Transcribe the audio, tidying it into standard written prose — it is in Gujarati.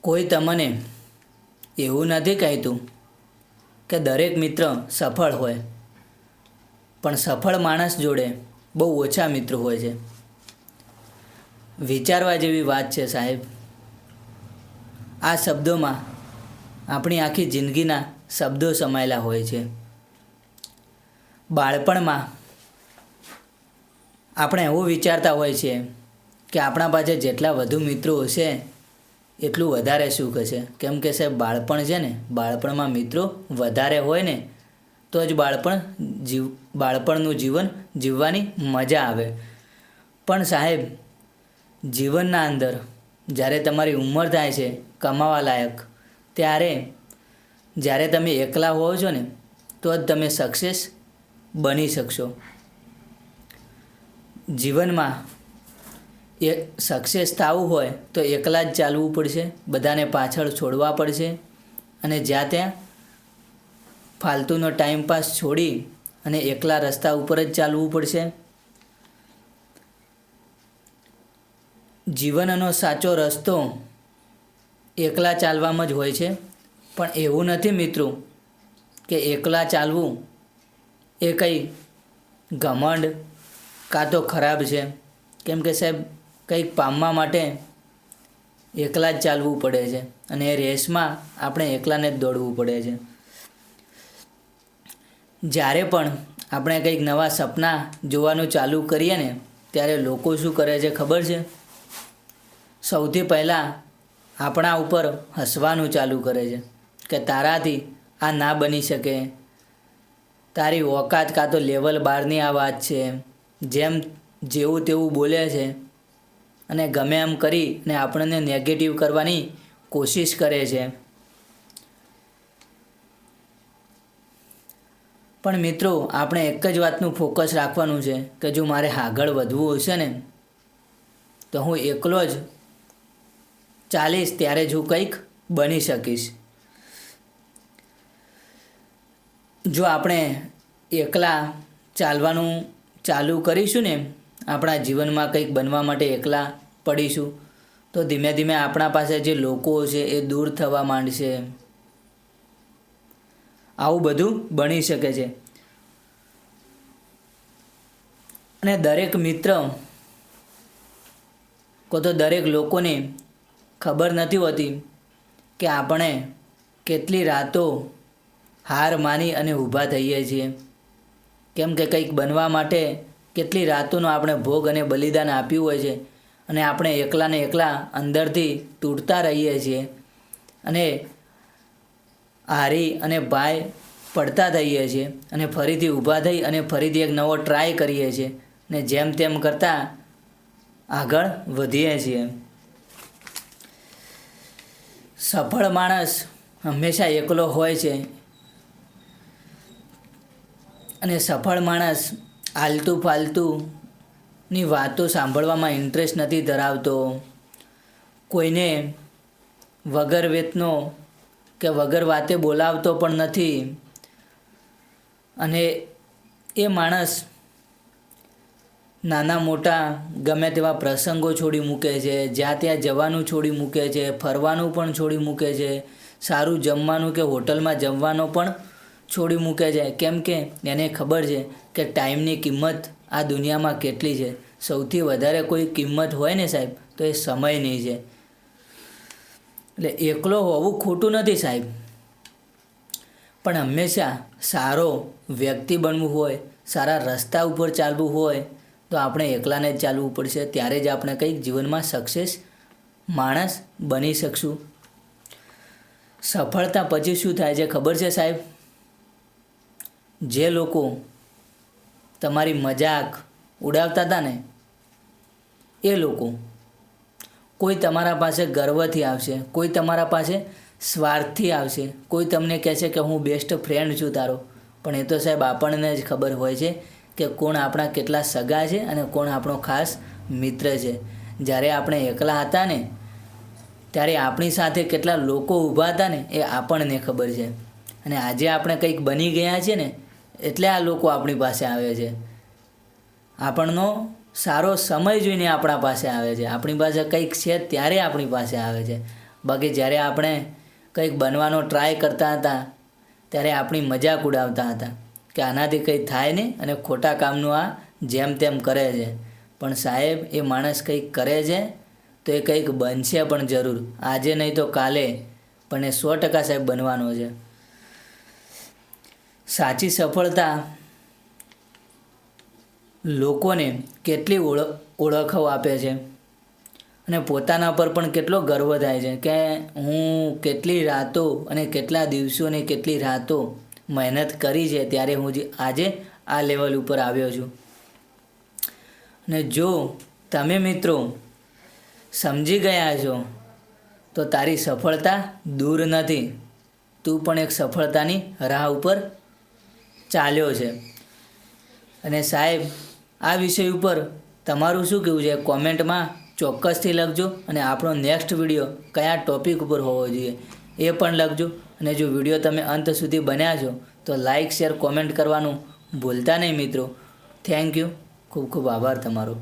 કોઈ તમને એવું નથી કહેતું કે દરેક મિત્ર સફળ હોય, પણ સફળ માણસ જોડે બહુ ઓછા મિત્રો હોય છે. વિચારવા જેવી વાત છે સાહેબ. આ શબ્દોમાં આપણી આખી જિંદગીના શબ્દો સમાયેલા હોય છે. બાળપણમાં આપણે એવું વિચારતા હોય છે કે આપણા પાસે જેટલા વધુ મિત્રો હશે એટલું વધારે સુખ હશે. કેમ કે સાહેબ બાળપણ છે ને, બાળપણમાં મિત્રો વધારે હોય ને તો જ બાળપણનું જીવન જીવવાની મજા આવે. પણ સાહેબ જીવનના અંદર જ્યારે તમારી ઉંમર થાય છે કમાવા લાયક, જ્યારે તમે એકલા હોવ છો ને તો જ તમે સક્સેસ બની શકશો. જીવનમાં એ સક્સેસ થવું હોય તો એકલા જ ચાલવું પડશે, બધાને પાછળ છોડવા પડશે અને જ્યાં ત્યાં ફાલતુનો ટાઈમપાસ છોડી અને એકલા રસ્તા ઉપર જ ચાલવું પડશે. જીવનનો સાચો રસ્તો એકલા ચાલવામાં જ હોય છે. પણ એવું નથી મિત્રો કે એકલા ચાલવું એ કંઈ ઘમંડ કાં તો ખરાબ છે. કેમ કે સાહેબ કંઈક પામવા માટે એકલા જ ચાલવું પડે છે અને એ રેસમાં આપણે એકલાને જ દોડવું પડે છે. જ્યારે પણ આપણે કંઈક નવા સપના જોવાનું ચાલુ કરીએ ને ત્યારે લોકો શું કરે છે ખબર છે? સૌથી પહેલાં આપણા ઉપર હસવાનું ચાલુ કરે છે કે તારાથી આ ના બની શકે, તારી ઓકાત કાં તો લેવલ બહારની આ વાત છે. જેવું તેવું બોલે છે અને ગમે એમ કરી ને આપણને નેગેટિવ કરવાની કોશિશ કરે છે. પણ મિત્રો આપણે એક જ વાતનું ફોકસ રાખવાનું છે કે જો મારે આગળ વધવું હશે ને તો હું એકલો જ ચાલીશ, ત્યારે જ હું કંઈક બની શકીશ. જો આપણે એકલા ચાલવાનું ચાલુ કરીશું ને, આપણા જીવનમાં કંઈક બનવા માટે એકલા પડીશું તો ધીમે ધીમે આપણા પાસે જે લોકો છે એ દૂર થવા માંડશે. આવું બધું બની શકે છે. અને દરેક મિત્ર કો તો દરેક લોકોને ખબર નથી હોતી કે આપણે કેટલી રાતો હાર માની અને ઊભા થઈએ છીએ. કેમ કે કંઈક બનવા માટે કેટલી રાતોનો આપણે ભોગ અને બલિદાન આપ્યું હોય છે અને આપણે એકલાને એકલા અંદરથી તૂટતા રહીએ છીએ અને હારી અને ભાઈ પડતા થઈએ છીએ અને ફરીથી ઊભા થઈ અને ફરીથી એક નવો ટ્રાય કરીએ છીએ ને જેમ તેમ કરતાં આગળ વધીએ છીએ. સફળ માણસ હંમેશા એકલો હોય છે અને સફળ માણસ આલતુ ફાલતુની વાતો સાંભળવામાં ઇન્ટરેસ્ટ નથી ધરાવતો. કોઈને વગર વેતનો કે વગર વાતે બોલાવતો પણ નથી. અને એ માણસ નાના મોટા ગમે તેવા પ્રસંગો છોડી મૂકે છે, જ્યાં ત્યાં જવાનું છોડી મૂકે છે, ફરવાનું પણ છોડી મૂકે છે, સારું જમવાનું કે હોટલમાં જમવાનો પણ છોડી મૂકે છે. કેમ કે એને ખબર છે કે ટાઈમની કિંમત આ દુનિયામાં કેટલી છે. સૌથી વધારે કોઈ કિંમત હોય ને સાહેબ તો એ સમયની છે. એટલે એકલો હોવું ખોટું નથી સાહેબ, પણ હંમેશા સારો વ્યક્તિ બનવું હોય, સારા રસ્તા ઉપર ચાલવું હોય તો આપણે એકલાને જ ચાલવું પડશે. ત્યારે જ આપણે કંઈક જીવનમાં સક્સેસ માણસ બની શકશું. સફળતા પછી શું થાય છે ખબર છે સાહેબ? જે લોકો તમારી મજાક ઉડાવતા હતા ને એ લોકો કોઈ તમારા પાસે ગર્વથી આવશે, કોઈ તમારા પાસે સ્વાર્થથી આવશે, કોઈ તમને કહેશે કે હું બેસ્ટ ફ્રેન્ડ છું તારો. પણ એ તો સાહેબ આપણને જ ખબર હોય છે કે કોણ આપણા કેટલા સગા છે અને કોણ આપણો ખાસ મિત્ર છે. જ્યારે આપણે એકલા હતા ને ત્યારે આપણી સાથે કેટલા લોકો ઊભા હતા ને એ આપણને ખબર છે. અને આજે આપણે કંઈક બની ગયા છે ને એટલે આ લોકો આપણી પાસે આવે છે. આપણનો સારો સમય જોઈને આપણા પાસે આવે છે. આપણી પાસે કંઈક છે ત્યારે આપણી પાસે આવે છે. બાકી જ્યારે આપણે કંઈક બનવાનો ટ્રાય કરતા હતા ત્યારે આપણી મજાક ઉડાવતા હતા કે આનાથી કંઈ થાય નહીં અને ખોટા કામનું આ જેમ તેમ કરે છે. પણ સાહેબ, એ માણસ કંઈક કરે છે તો એ કંઈક બનશે પણ જરૂર, આજે નહીં તો કાલે, પણ એ 100% સાહેબ બનવાનો છે. સાચી સફળતા લોકોને કેટલી ઓળખો આપે છે અને પોતાના પર પણ કેટલો ગર્વ થાય છે કે હું કેટલી રાતો અને કેટલા દિવસો અને કેટલી રાતો મહેનત કરી છે ત્યારે હું આજે આ લેવલ ઉપર આવ્યો છું. અને જો તમે મિત્રો સમજી ગયા છો તો તારી સફળતા દૂર નથી, તું પણ એક સફળતાની રાહ ઉપર ચાલ્યો છે. અને સાહેબ, આ વિષય ઉપર તમારું શું કહેવું છે કોમેન્ટમાં ચોક્કસથી લખજો. અને આપણો નેક્સ્ટ વિડીયો કયા ટૉપિક ઉપર હોવો જોઈએ એ પણ લખજો. અને જો વિડીયો તમે અંત સુધી બન્યા છો તો લાઇક, શેર, કોમેન્ટ કરવાનું ભૂલતા નહીં મિત્રો. Thank you. ખૂબ ખૂબ આભાર તમારો.